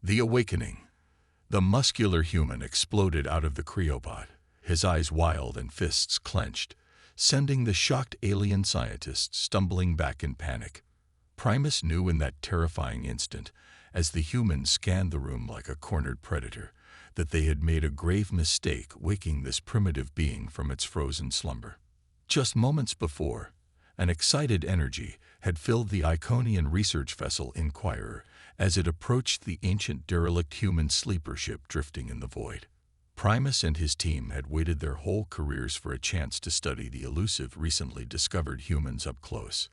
The awakening. The muscular human exploded out of the cryopod, his eyes wild and fists clenched, sending the shocked alien scientists stumbling back in panic. Primus knew in that terrifying instant, as the humans scanned the room like a cornered predator, that they had made a grave mistake waking this primitive being from its frozen slumber. Just moments before, an excited energy had filled the Iconian research vessel Inquirer as it approached the ancient derelict human sleeper ship drifting in the void. Primus and his team had waited their whole careers for a chance to study the elusive, recently discovered humans up close.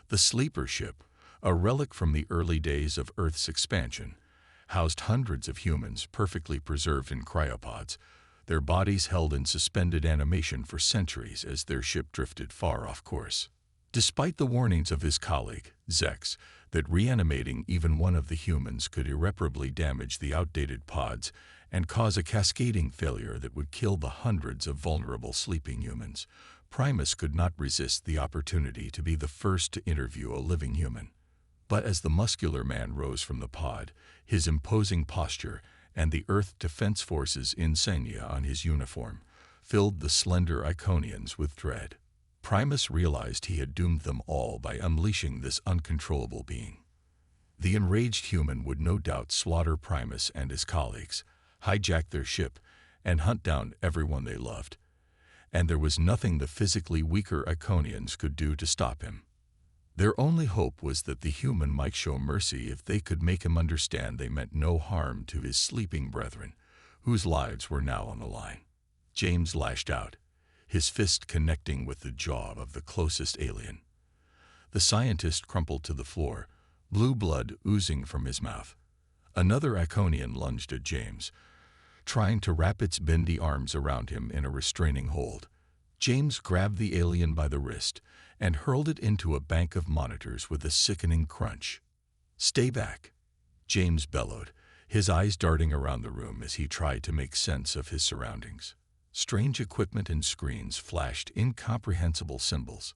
The sleeper ship, a relic from the early days of Earth's expansion, housed hundreds of humans perfectly preserved in cryopods, their bodies held in suspended animation for centuries as their ship drifted far off course. Despite the warnings of his colleague, Zex, that reanimating even one of the humans could irreparably damage the outdated pods and cause a cascading failure that would kill the hundreds of vulnerable sleeping humans, Primus could not resist the opportunity to be the first to interview a living human. But as the muscular man rose from the pod, his imposing posture and the Earth Defense Force's insignia on his uniform filled the slender Iconians with dread. Primus realized he had doomed them all by unleashing this uncontrollable being. The enraged human would no doubt slaughter Primus and his colleagues, hijack their ship, and hunt down everyone they loved. And there was nothing the physically weaker Iconians could do to stop him. Their only hope was that the human might show mercy if they could make him understand they meant no harm to his sleeping brethren, whose lives were now on the line. James lashed out, his fist connecting with the jaw of the closest alien. The scientist crumpled to the floor, blue blood oozing from his mouth. Another Iconian lunged at James, trying to wrap its bendy arms around him in a restraining hold. James grabbed the alien by the wrist and hurled it into a bank of monitors with a sickening crunch. "Stay back," James bellowed, his eyes darting around the room as he tried to make sense of his surroundings. Strange equipment and screens flashed incomprehensible symbols.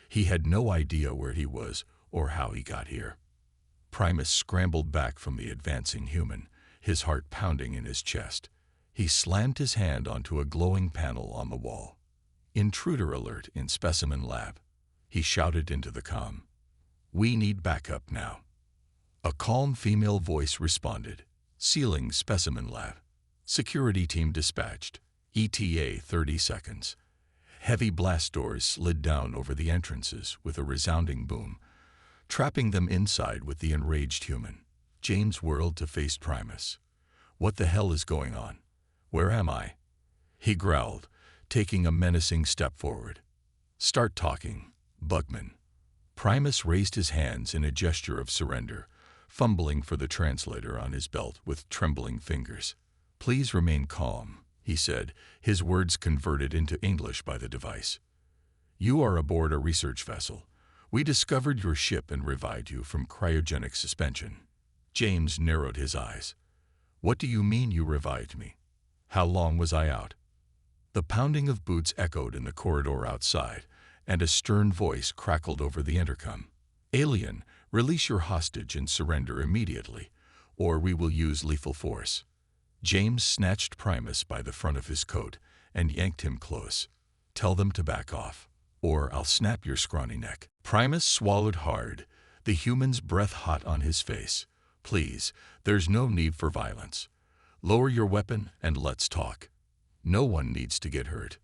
He had no idea where he was or how he got here. Primus scrambled back from the advancing human, his heart pounding in his chest. He slammed his hand onto a glowing panel on the wall. "Intruder alert in specimen lab," he shouted into the comm. "We need backup now." A calm female voice responded, "Sealing specimen lab. Security team dispatched. ETA 30 seconds. Heavy blast doors slid down over the entrances with a resounding boom, trapping them inside with the enraged human. James whirled to face Primus. "What the hell is going on? Where am I?" he growled, taking a menacing step forward. "Start talking, Bugman." Primus raised his hands in a gesture of surrender, fumbling for the translator on his belt with trembling fingers. "Please remain calm," he said, his words converted into English by the device. "You are aboard a research vessel. We discovered your ship and revived you from cryogenic suspension." James narrowed his eyes. "What do you mean you revived me? How long was I out?" The pounding of boots echoed in the corridor outside, and a stern voice crackled over the intercom. "Alien, release your hostage and surrender immediately, or we will use lethal force." James snatched Primus by the front of his coat and yanked him close. "Tell them to back off, or I'll snap your scrawny neck." Primus swallowed hard, the human's breath hot on his face. "Please, there's no need for violence. Lower your weapon and let's talk. No one needs to get hurt."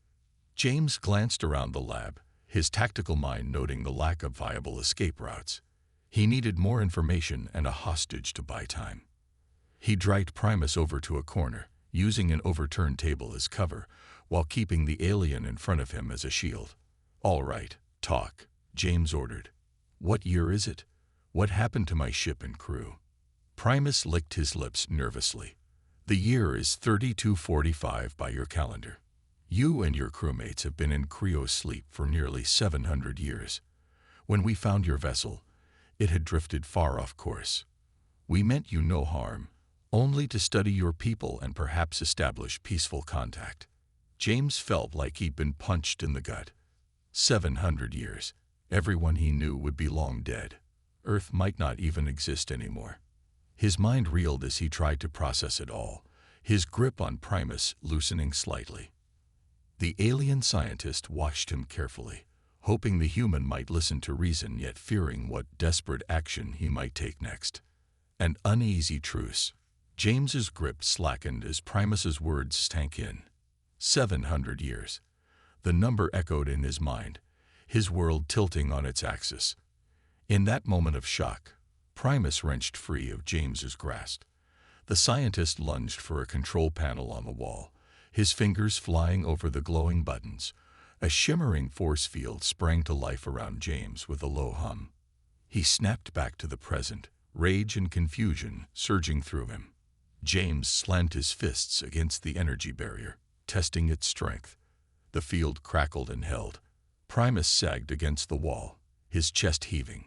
James glanced around the lab, his tactical mind noting the lack of viable escape routes. He needed more information and a hostage to buy time. He dragged Primus over to a corner, using an overturned table as cover, while keeping the alien in front of him as a shield. "All right, talk," James ordered. "What year is it? What happened to my ship and crew?" Primus licked his lips nervously. "The year is 3245 by your calendar. You and your crewmates have been in cryo-sleep for nearly 700 years. When we found your vessel, it had drifted far off course. We meant you no harm, only to study your people and perhaps establish peaceful contact." James felt like he'd been punched in the gut. 700 years. Everyone he knew would be long dead. Earth might not even exist anymore. His mind reeled as he tried to process it all, his grip on Primus loosening slightly. The alien scientist watched him carefully, hoping the human might listen to reason, yet fearing what desperate action he might take next. An uneasy truce. James's grip slackened as Primus's words sank in. 700 years. The number echoed in his mind, his world tilting on its axis. In that moment of shock, Primus wrenched free of James's grasp. The scientist lunged for a control panel on the wall, his fingers flying over the glowing buttons. A shimmering force field sprang to life around James with a low hum. He snapped back to the present, rage and confusion surging through him. James slammed his fists against the energy barrier, testing its strength. The field crackled and held. Primus sagged against the wall, his chest heaving.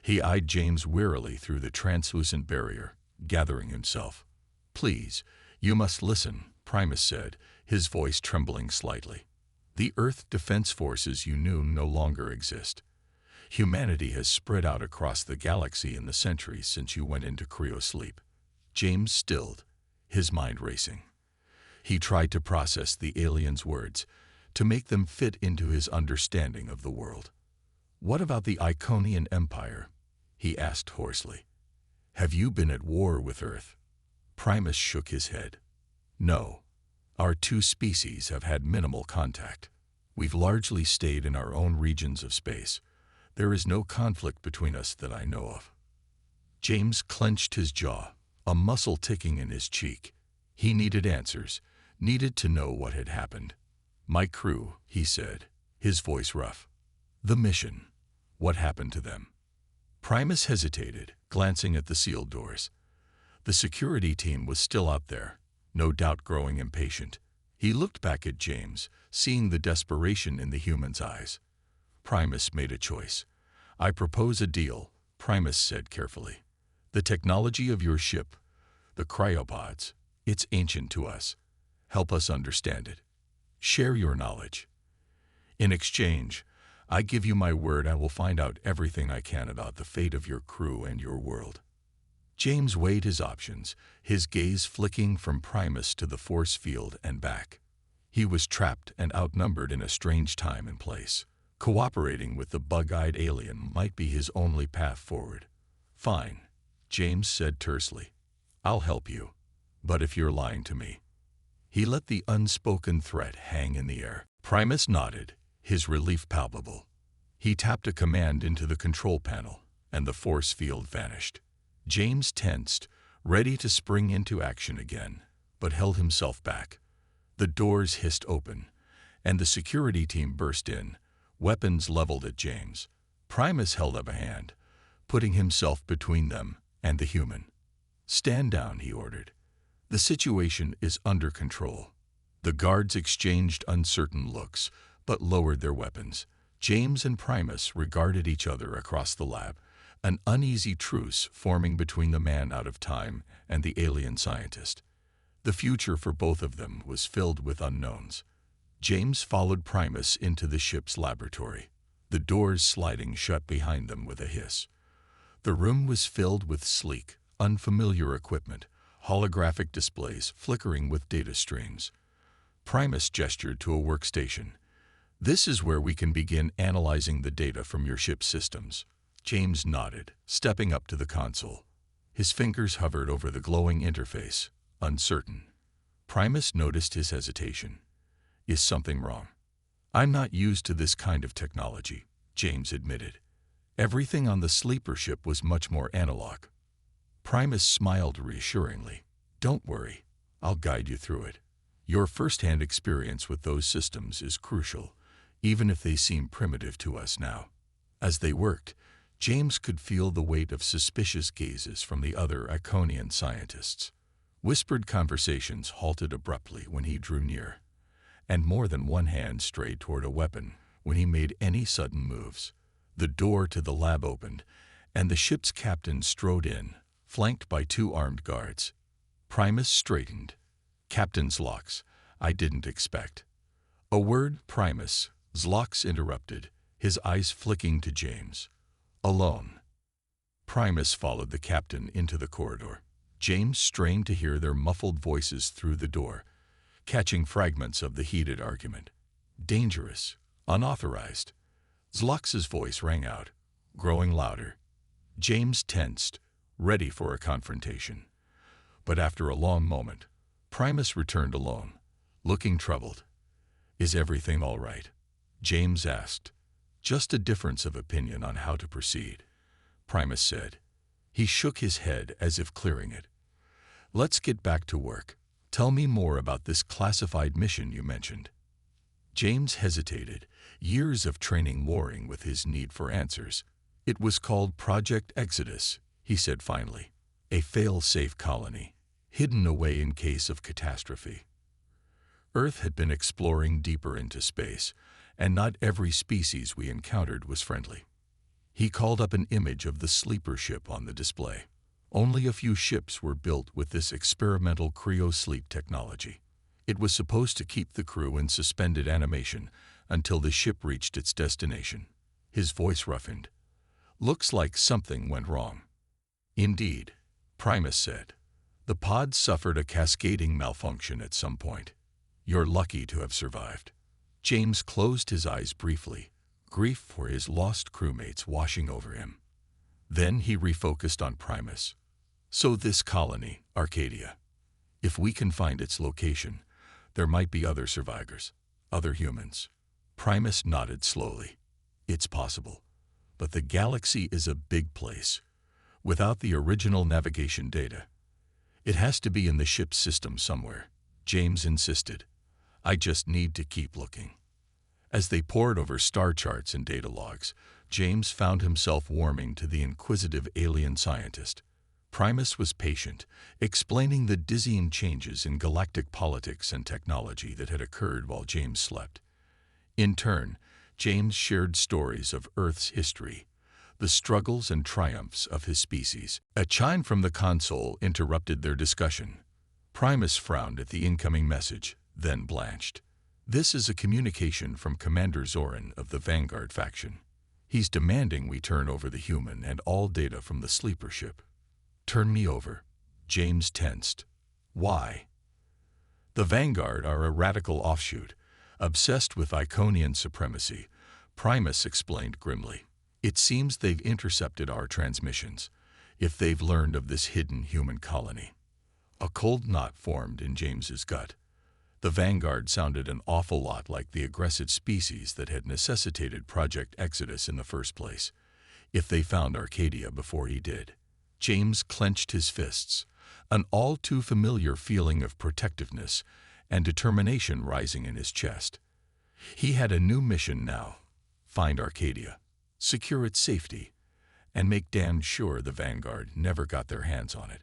He eyed James wearily through the translucent barrier, gathering himself. "Please, you must listen," Primus said, his voice trembling slightly. "The Earth Defense Forces you knew no longer exist. Humanity has spread out across the galaxy in the centuries since you went into cryo-sleep." James stilled, his mind racing. He tried to process the alien's words, to make them fit into his understanding of the world. "What about the Iconian Empire?" he asked hoarsely. "Have you been at war with Earth?" Primus shook his head. "No. Our two species have had minimal contact. We've largely stayed in our own regions of space. There is no conflict between us that I know of." James clenched his jaw, a muscle ticking in his cheek. He needed answers, needed to know what had happened. "My crew," he said, his voice rough. "The mission. What happened to them?" Primus hesitated, glancing at the sealed doors. The security team was still out there, no doubt growing impatient. He looked back at James, seeing the desperation in the human's eyes. Primus made a choice. "I propose a deal," Primus said carefully. "The technology of your ship, the cryopods, it's ancient to us. Help us understand it. Share your knowledge. In exchange, I give you my word I will find out everything I can about the fate of your crew and your world." James weighed his options, his gaze flicking from Primus to the force field and back. He was trapped and outnumbered in a strange time and place. Cooperating with the bug-eyed alien might be his only path forward. "Fine," James said tersely. "I'll help you. But if you're lying to me." He let the unspoken threat hang in the air. Primus nodded, his relief palpable. He tapped a command into the control panel, and the force field vanished. James tensed, ready to spring into action again, but held himself back. The doors hissed open, and the security team burst in, weapons leveled at James. Primus held up a hand, putting himself between them and the human. "Stand down," he ordered. "The situation is under control." The guards exchanged uncertain looks, but lowered their weapons. James and Primus regarded each other across the lab, an uneasy truce forming between the man out of time and the alien scientist. The future for both of them was filled with unknowns. James followed Primus into the ship's laboratory, the doors sliding shut behind them with a hiss. The room was filled with sleek, unfamiliar equipment, holographic displays flickering with data streams. Primus gestured to a workstation. "This is where we can begin analyzing the data from your ship's systems." James nodded, stepping up to the console. His fingers hovered over the glowing interface, uncertain. Primus noticed his hesitation. "Is something wrong?" "I'm not used to this kind of technology," James admitted. "Everything on the sleeper ship was much more analog." Primus smiled reassuringly. "Don't worry, I'll guide you through it. Your first-hand experience with those systems is crucial, even if they seem primitive to us now." As they worked, James could feel the weight of suspicious gazes from the other Iconian scientists. Whispered conversations halted abruptly when he drew near, and more than one hand strayed toward a weapon when he made any sudden moves. The door to the lab opened, and the ship's captain strode in, flanked by two armed guards. Primus straightened. "Captain Zlox, I didn't expect." "A word, Primus," Zlox interrupted, his eyes flicking to James. "Alone." Primus followed the captain into the corridor. James strained to hear their muffled voices through the door, catching fragments of the heated argument. Dangerous, unauthorized. Zlox's voice rang out, growing louder. James tensed, ready for a confrontation. But after a long moment, Primus returned alone, looking troubled. "Is everything all right?" James asked. "Just a difference of opinion on how to proceed," Primus said. He shook his head as if clearing it. "Let's get back to work. Tell me more about this classified mission you mentioned." James hesitated, years of training warring with his need for answers. "It was called Project Exodus," he said finally. "A fail-safe colony, hidden away in case of catastrophe." Earth had been exploring deeper into space, and not every species we encountered was friendly. He called up an image of the sleeper ship on the display. Only a few ships were built with this experimental cryo-sleep technology. It was supposed to keep the crew in suspended animation until the ship reached its destination. His voice roughened. "Looks like something went wrong." "Indeed," Primus said. "The pod suffered a cascading malfunction at some point. You're lucky to have survived." James closed his eyes briefly, grief for his lost crewmates washing over him. Then he refocused on Primus. "So this colony, Arcadia, if we can find its location, there might be other survivors, other humans." Primus nodded slowly. "It's possible. But the galaxy is a big place. Without the original navigation data, it has to be in the ship's system somewhere," James insisted. "I just need to keep looking." As they pored over star charts and data logs, James found himself warming to the inquisitive alien scientist. Primus was patient, explaining the dizzying changes in galactic politics and technology that had occurred while James slept. In turn, James shared stories of Earth's history, the struggles and triumphs of his species. A chime from the console interrupted their discussion. Primus frowned at the incoming message, then blanched. "This is a communication from Commander Zoran of the Vanguard faction. He's demanding we turn over the human and all data from the sleeper ship." "Turn me over." James tensed. "Why?" "The Vanguard are a radical offshoot, obsessed with Iconian supremacy," Primus explained grimly. "It seems they've intercepted our transmissions, if they've learned of this hidden human colony." A cold knot formed in James's gut. The Vanguard sounded an awful lot like the aggressive species that had necessitated Project Exodus in the first place, if they found Arcadia before he did. James clenched his fists, an all-too-familiar feeling of protectiveness and determination rising in his chest. He had a new mission now: find Arcadia, secure its safety, and make damn sure the Vanguard never got their hands on it.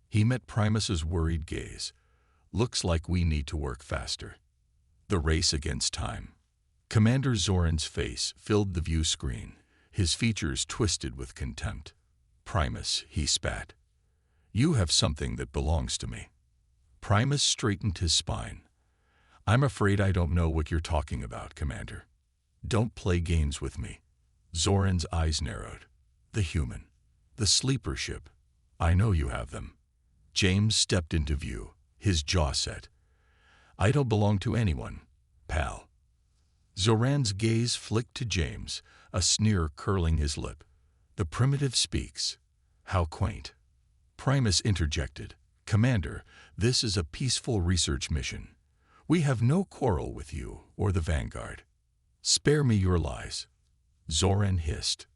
He met Primus's worried gaze. "Looks like we need to work faster." The race against time. Commander Zoran's face filled the view screen, his features twisted with contempt. "Primus," he spat. "You have something that belongs to me." Primus straightened his spine. "I'm afraid I don't know what you're talking about, Commander." "Don't play games with me." Zoran's eyes narrowed. "The human. The sleeper ship. I know you have them." James stepped into view, his jaw set. "I don't belong to anyone, pal." Zoran's gaze flicked to James, a sneer curling his lip. "The primitive speaks. How quaint." Primus interjected. "Commander, this is a peaceful research mission. We have no quarrel with you or the Vanguard." "Spare me your lies." Zoran hissed.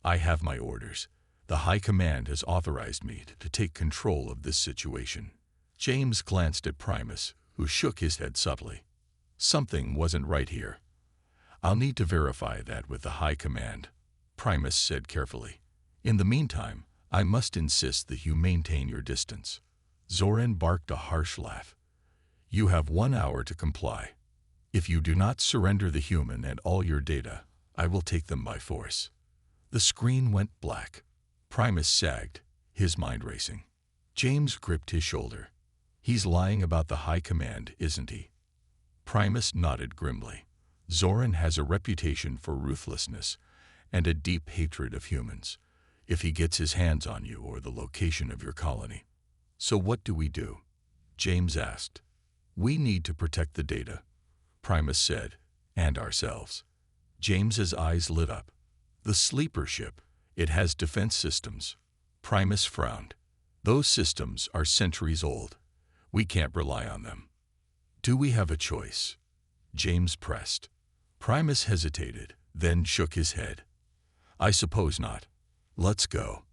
"I have my orders. The High Command has authorized me to take control of this situation." James glanced at Primus, who shook his head subtly. "Something wasn't right here." "I'll need to verify that with the High Command," Primus said carefully. "In the meantime, I must insist that you maintain your distance." Zoran barked a harsh laugh. "You have 1 hour to comply. If you do not surrender the human and all your data, I will take them by force." The screen went black. Primus sagged, his mind racing. James gripped his shoulder. "He's lying about the High Command, isn't he?" Primus nodded grimly. "Zoran has a reputation for ruthlessness and a deep hatred of humans. If he gets his hands on you or the location of your colony, "So what do we do?" James asked. "We need to protect the data," Primus said, "and ourselves." James's eyes lit up. "The sleeper ship, it has defense systems." Primus frowned. "Those systems are centuries old. We can't rely on them." "Do we have a choice?" James pressed. Primus hesitated, then shook his head. "I suppose not. Let's go."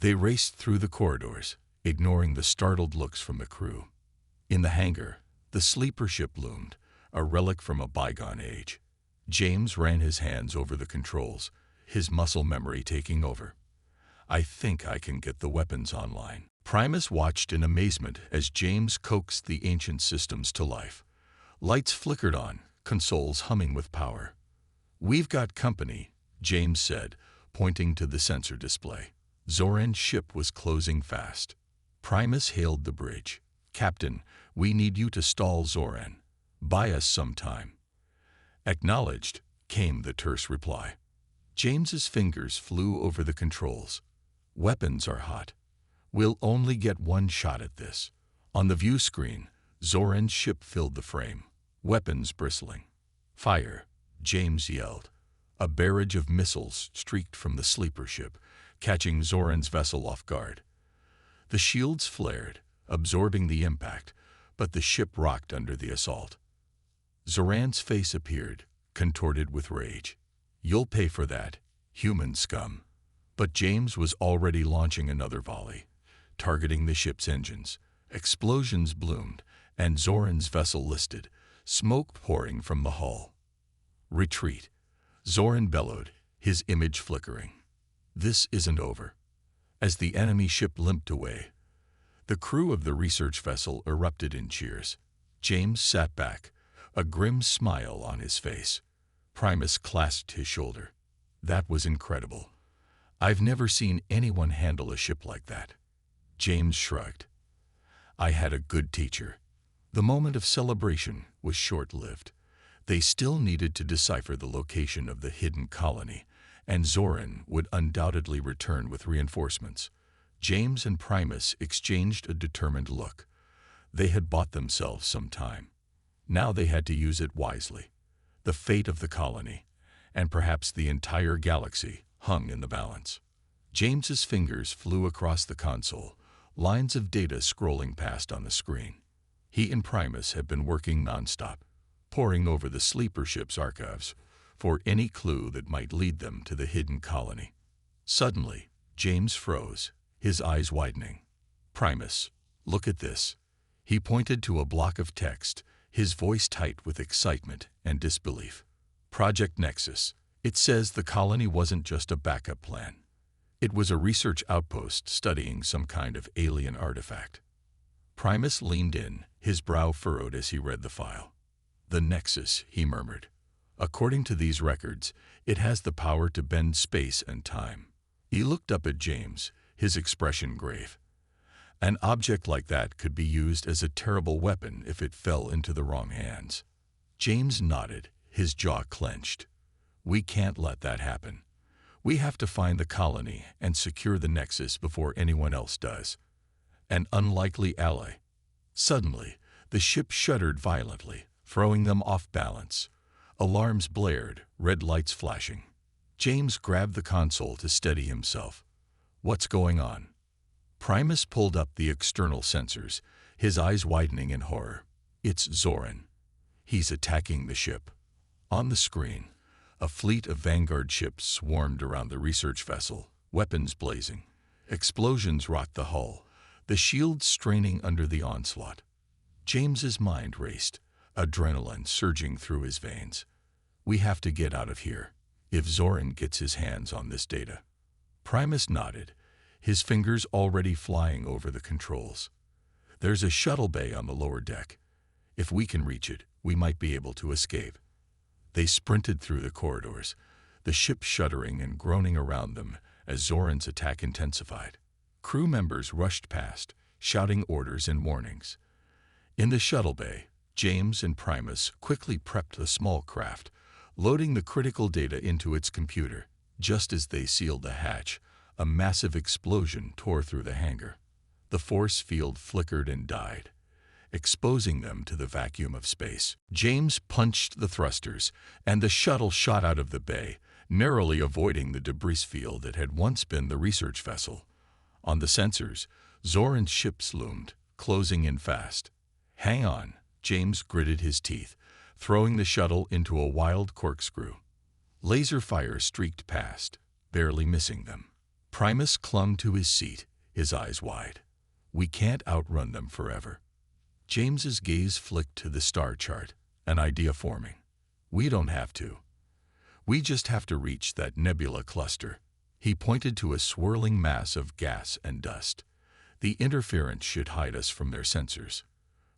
They raced through the corridors, ignoring the startled looks from the crew. In the hangar, the sleeper ship loomed, a relic from a bygone age. James ran his hands over the controls, his muscle memory taking over. "I think I can get the weapons online." Primus watched in amazement as James coaxed the ancient systems to life. Lights flickered on, consoles humming with power. "We've got company," James said, pointing to the sensor display. Zoran's ship was closing fast. Primus hailed the bridge. "Captain, we need you to stall Zoran. Buy us some time." "Acknowledged," came the terse reply. James's fingers flew over the controls. "Weapons are hot. We'll only get one shot at this." On the view screen, Zoran's ship filled the frame, weapons bristling. "Fire!" James yelled. A barrage of missiles streaked from the sleeper ship, catching Zoran's vessel off guard. The shields flared, absorbing the impact, but the ship rocked under the assault. Zoran's face appeared, contorted with rage. "You'll pay for that, human scum." But James was already launching another volley, targeting the ship's engines. Explosions bloomed, and Zoran's vessel listed, smoke pouring from the hull. "Retreat!" Zoran bellowed, his image flickering. "This isn't over." As the enemy ship limped away, the crew of the research vessel erupted in cheers. James sat back, a grim smile on his face. Primus clasped his shoulder. "That was incredible. I've never seen anyone handle a ship like that." James shrugged. "I had a good teacher." The moment of celebration was short-lived. They still needed to decipher the location of the hidden colony, and Zoran would undoubtedly return with reinforcements. James and Primus exchanged a determined look. They had bought themselves some time. Now they had to use it wisely. The fate of the colony, and perhaps the entire galaxy, hung in the balance. James's fingers flew across the console, lines of data scrolling past on the screen. He and Primus had been working nonstop, poring over the sleeper ship's archives for any clue that might lead them to the hidden colony. Suddenly, James froze, his eyes widening. "Primus, look at this." He pointed to a block of text, his voice tight with excitement and disbelief. "Project Nexus. It says the colony wasn't just a backup plan. It was a research outpost studying some kind of alien artifact." Primus leaned in, his brow furrowed as he read the file. "The Nexus," he murmured. "According to these records, it has the power to bend space and time." He looked up at James, his expression grave. "An object like that could be used as a terrible weapon if it fell into the wrong hands." James nodded, his jaw clenched. "We can't let that happen. We have to find the colony and secure the Nexus before anyone else does." An unlikely ally. Suddenly, the ship shuddered violently, throwing them off balance. Alarms blared, red lights flashing. James grabbed the console to steady himself. "What's going on?" Primus pulled up the external sensors, his eyes widening in horror. "It's Zoran. He's attacking the ship." On the screen, a fleet of Vanguard ships swarmed around the research vessel, weapons blazing. Explosions rocked the hull, the shields straining under the onslaught. James's mind raced, adrenaline surging through his veins. "We have to get out of here, if Zoran gets his hands on this data." Primus nodded, his fingers already flying over the controls. "There's a shuttle bay on the lower deck. If we can reach it, we might be able to escape." They sprinted through the corridors, the ship shuddering and groaning around them as Zoran's attack intensified. Crew members rushed past, shouting orders and warnings. In the shuttle bay, James and Primus quickly prepped a small craft, loading the critical data into its computer. Just as they sealed the hatch, a massive explosion tore through the hangar. The force field flickered and died, exposing them to the vacuum of space. James punched the thrusters, and the shuttle shot out of the bay, narrowly avoiding the debris field that had once been the research vessel. On the sensors, Zoran's ships loomed, closing in fast. "Hang on," James gritted his teeth, throwing the shuttle into a wild corkscrew. Laser fire streaked past, barely missing them. Primus clung to his seat, his eyes wide. "We can't outrun them forever." James's gaze flicked to the star chart, an idea forming. "We don't have to. We just have to reach that nebula cluster." He pointed to a swirling mass of gas and dust. "The interference should hide us from their sensors."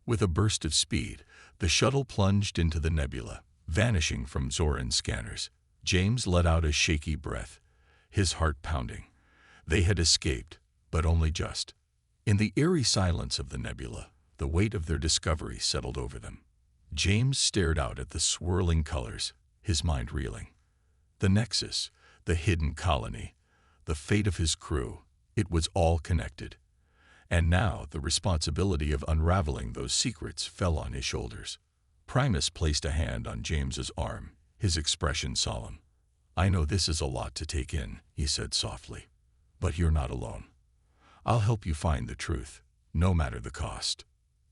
With a burst of speed, the shuttle plunged into the nebula, vanishing from Zoran's scanners. James let out a shaky breath, his heart pounding. They had escaped, but only just. In the eerie silence of the nebula, the weight of their discovery settled over them. James stared out at the swirling colors, his mind reeling. The Nexus, the hidden colony, the fate of his crew, it was all connected. And now the responsibility of unraveling those secrets fell on his shoulders. Primus placed a hand on James's arm, his expression solemn. "I know this is a lot to take in," he said softly, "but you're not alone. I'll help you find the truth, no matter the cost."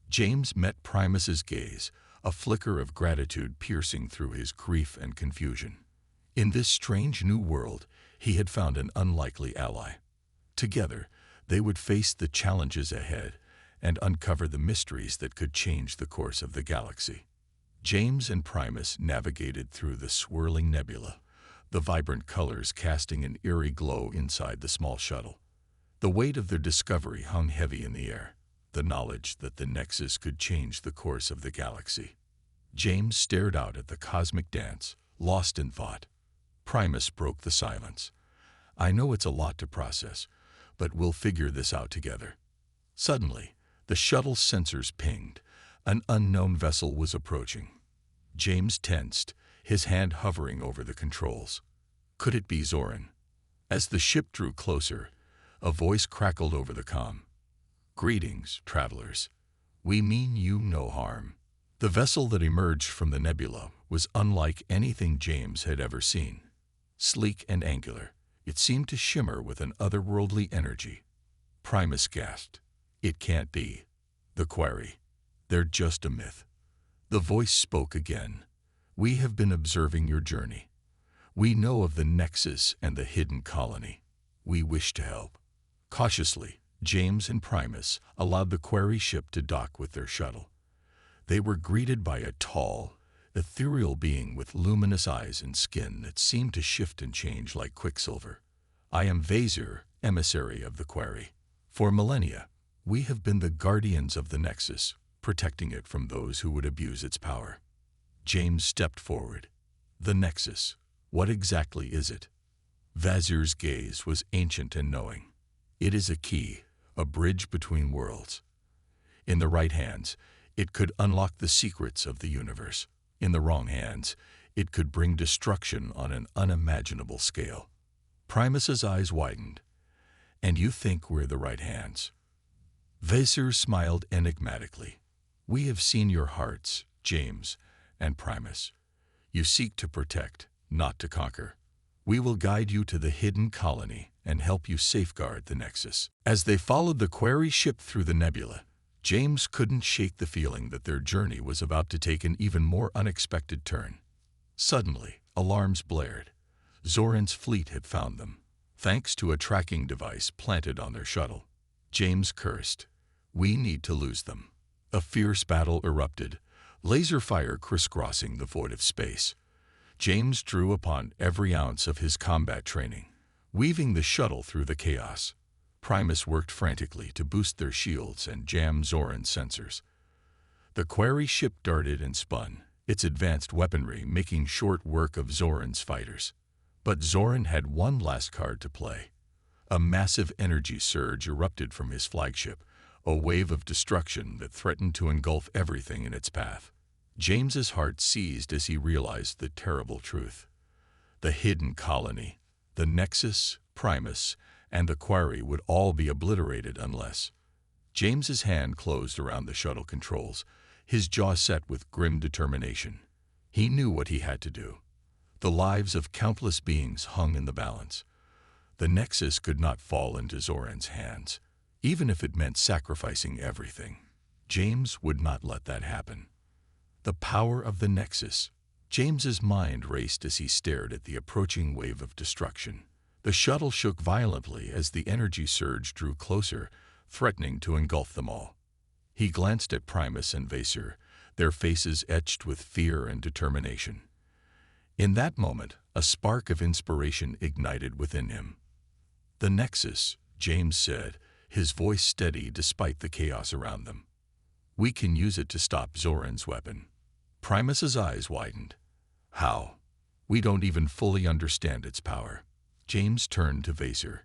James met Primus's gaze, a flicker of gratitude piercing through his grief and confusion. In this strange new world, he had found an unlikely ally. Together, they would face the challenges ahead and uncover the mysteries that could change the course of the galaxy. James and Primus navigated through the swirling nebula, the vibrant colors casting an eerie glow inside the small shuttle. The weight of their discovery hung heavy in the air, the knowledge that the Nexus could change the course of the galaxy. James stared out at the cosmic dance, lost in thought. Primus broke the silence. "I know it's a lot to process, but we'll figure this out together." Suddenly, the shuttle's sensors pinged. An unknown vessel was approaching. James tensed, his hand hovering over the controls. Could it be Zoran? As the ship drew closer, a voice crackled over the comm. "Greetings, travelers. We mean you no harm." The vessel that emerged from the nebula was unlike anything James had ever seen. Sleek and angular, it seemed to shimmer with an otherworldly energy. Primus gasped. "It can't be. The Quarry. They're just a myth." The voice spoke again. "We have been observing your journey. We know of the Nexus and the hidden colony. We wish to help." Cautiously, James and Primus allowed the Quarry ship to dock with their shuttle. They were greeted by a tall, ethereal being with luminous eyes and skin that seemed to shift and change like quicksilver. "I am Vasir, emissary of the Quarry. For millennia, we have been the guardians of the Nexus, protecting it from those who would abuse its power." James stepped forward. "The Nexus, what exactly is it?" Vasir's gaze was ancient and knowing. "It is a key, a bridge between worlds. In the right hands, it could unlock the secrets of the universe. In the wrong hands, it could bring destruction on an unimaginable scale." Primus's eyes widened. "And you think we're the right hands?" Vasir smiled enigmatically. "We have seen your hearts, James and Primus. You seek to protect, not to conquer. We will guide you to the hidden colony and help you safeguard the Nexus." As they followed the Quarry ship through the nebula, James couldn't shake the feeling that their journey was about to take an even more unexpected turn. Suddenly, alarms blared. Zoran's fleet had found them, thanks to a tracking device planted on their shuttle. James cursed. "We need to lose them." A fierce battle erupted, laser fire crisscrossing the void of space. James drew upon every ounce of his combat training, weaving the shuttle through the chaos. Primus worked frantically to boost their shields and jam Zoran's sensors. The Quarry ship darted and spun, its advanced weaponry making short work of Zoran's fighters. But Zoran had one last card to play. A massive energy surge erupted from his flagship, a wave of destruction that threatened to engulf everything in its path. James's heart seized as he realized the terrible truth. The hidden colony, the Nexus, Primus, and the Quarry would all be obliterated unless... James's hand closed around the shuttle controls, his jaw set with grim determination. He knew what he had to do. The lives of countless beings hung in the balance. The Nexus could not fall into Zoran's hands, even if it meant sacrificing everything. James would not let that happen. The power of the Nexus. James's mind raced as he stared at the approaching wave of destruction. The shuttle shook violently as the energy surge drew closer, threatening to engulf them all. He glanced at Primus and Vaser, their faces etched with fear and determination. In that moment, a spark of inspiration ignited within him. "The Nexus," James said, his voice steady despite the chaos around them. "We can use it to stop Zoran's weapon." Primus's eyes widened. "How? We don't even fully understand its power." James turned to Vaser.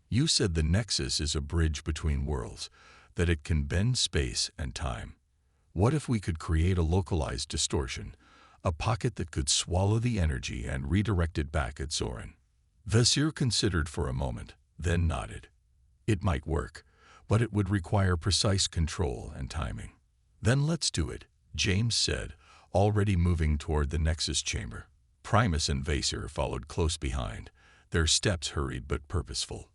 "You said the Nexus is a bridge between worlds, that it can bend space and time. What if we could create a localized distortion, a pocket that could swallow the energy and redirect it back at Zoran?" Vaser considered for a moment, then nodded. "It might work, but it would require precise control and timing." "Then let's do it," James said, already moving toward the Nexus chamber. Primus and Vaser followed close behind, their steps hurried but purposeful.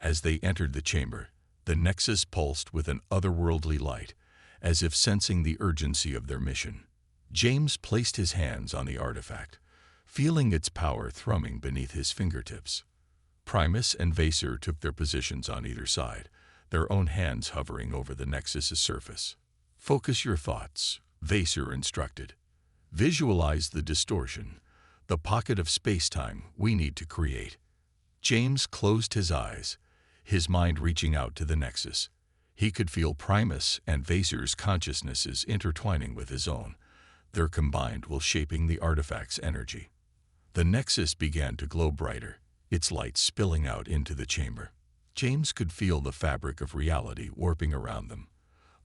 As they entered the chamber, the Nexus pulsed with an otherworldly light, as if sensing the urgency of their mission. James placed his hands on the artifact, feeling its power thrumming beneath his fingertips. Primus and Vaser took their positions on either side, their own hands hovering over the Nexus's surface. "Focus your thoughts," Vaser instructed. "Visualize the distortion, the pocket of space-time we need to create." James closed his eyes, his mind reaching out to the Nexus. He could feel Primus and Vaser's consciousnesses intertwining with his own, their combined will shaping the artifact's energy. The Nexus began to glow brighter, its light spilling out into the chamber. James could feel the fabric of reality warping around them,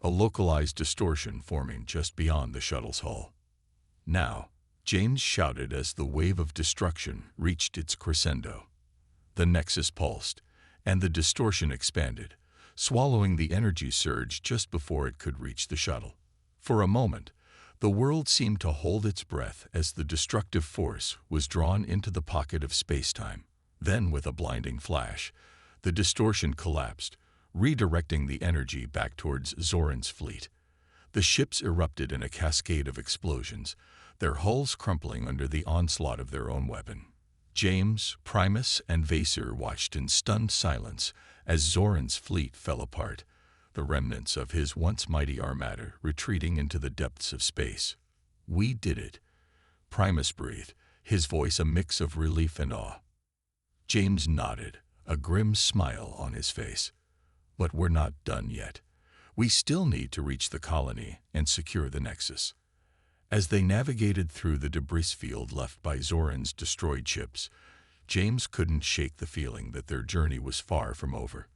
a localized distortion forming just beyond the shuttle's hull. "Now," James shouted as the wave of destruction reached its crescendo. The Nexus pulsed, and the distortion expanded, swallowing the energy surge just before it could reach the shuttle. For a moment, the world seemed to hold its breath as the destructive force was drawn into the pocket of space-time. Then, with a blinding flash, the distortion collapsed, redirecting the energy back towards Zoran's fleet. The ships erupted in a cascade of explosions, their hulls crumpling under the onslaught of their own weapon. James, Primus, and Vaser watched in stunned silence as Zoran's fleet fell apart, the remnants of his once mighty armada retreating into the depths of space. "We did it," Primus breathed, his voice a mix of relief and awe. James nodded, a grim smile on his face. "But we're not done yet. We still need to reach the colony and secure the Nexus." As they navigated through the debris field left by Zoran's destroyed ships, James couldn't shake the feeling that their journey was far from over.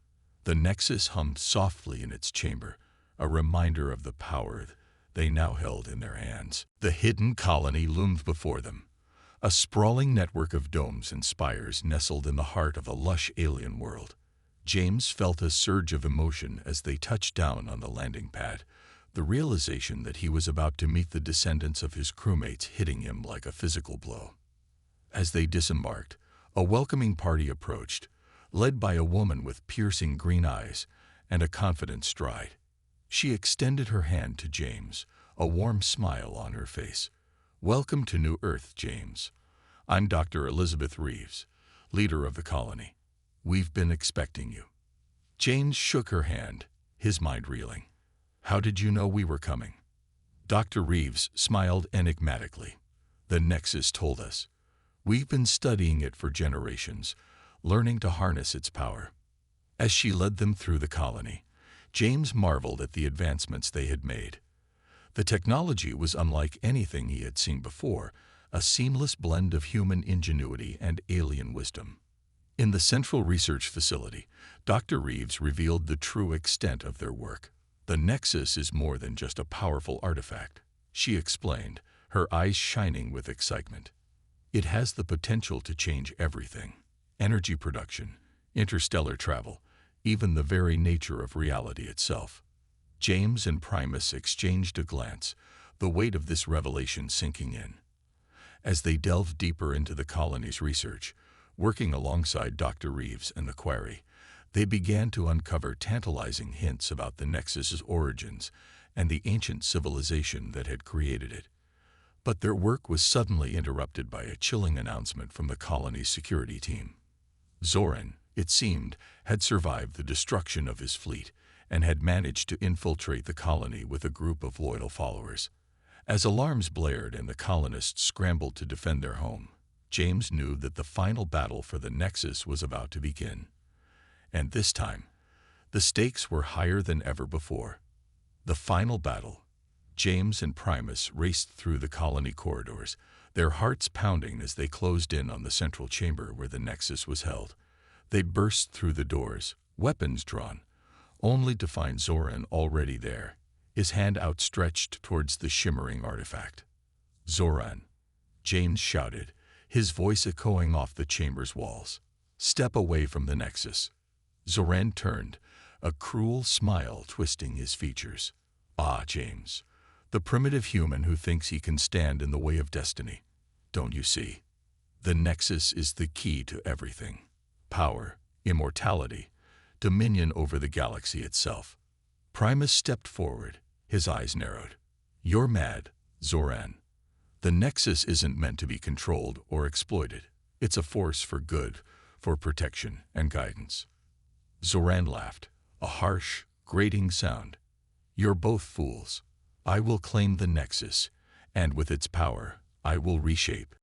The Nexus hummed softly in its chamber, a reminder of the power they now held in their hands. The hidden colony loomed before them, a sprawling network of domes and spires nestled in the heart of a lush alien world. James felt a surge of emotion as they touched down on the landing pad, the realization that he was about to meet the descendants of his crewmates hitting him like a physical blow. As they disembarked, a welcoming party approached, led by a woman with piercing green eyes and a confident stride. She extended her hand to James, a warm smile on her face. "Welcome to New Earth, James. I'm Dr. Elizabeth Reeves, leader of the colony. We've been expecting you." James shook her hand, his mind reeling. "How did you know we were coming?" Dr. Reeves smiled enigmatically. "The Nexus told us. We've been studying it for generations, learning to harness its power." As she led them through the colony, James marveled at the advancements they had made. The technology was unlike anything he had seen before, a seamless blend of human ingenuity and alien wisdom. In the central research facility, Dr. Reeves revealed the true extent of their work. "The Nexus is more than just a powerful artifact," she explained, her eyes shining with excitement. "It has the potential to change everything: energy production, interstellar travel, even the very nature of reality itself. James and Primus exchanged a glance, the weight of this revelation sinking in. As they delved deeper into the colony's research, working alongside Dr. Reeves and the Quarry, they began to uncover tantalizing hints about the Nexus's origins and the ancient civilization that had created it. But their work was suddenly interrupted by a chilling announcement from the colony's security team. Zoran, it seemed, had survived the destruction of his fleet and had managed to infiltrate the colony with a group of loyal followers. As alarms blared and the colonists scrambled to defend their home, James knew that the final battle for the Nexus was about to begin. And this time, the stakes were higher than ever before. The final battle. James and Primus raced through the colony corridors, their hearts pounding as they closed in on the central chamber where the Nexus was held. They burst through the doors, weapons drawn, only to find Zoran already there, his hand outstretched towards the shimmering artifact. "Zoran," James shouted, his voice echoing off the chamber's walls. "Step away from the Nexus." Zoran turned, a cruel smile twisting his features. "Ah, James, the primitive human who thinks he can stand in the way of destiny. Don't you see? The Nexus is the key to everything. Power, immortality, dominion over the galaxy itself." Primus stepped forward, his eyes narrowed. "You're mad, Zoran. The Nexus isn't meant to be controlled or exploited. It's a force for good, for protection and guidance." Zoran laughed, a harsh, grating sound. "You're both fools. I will claim the Nexus, and with its power, I will reshape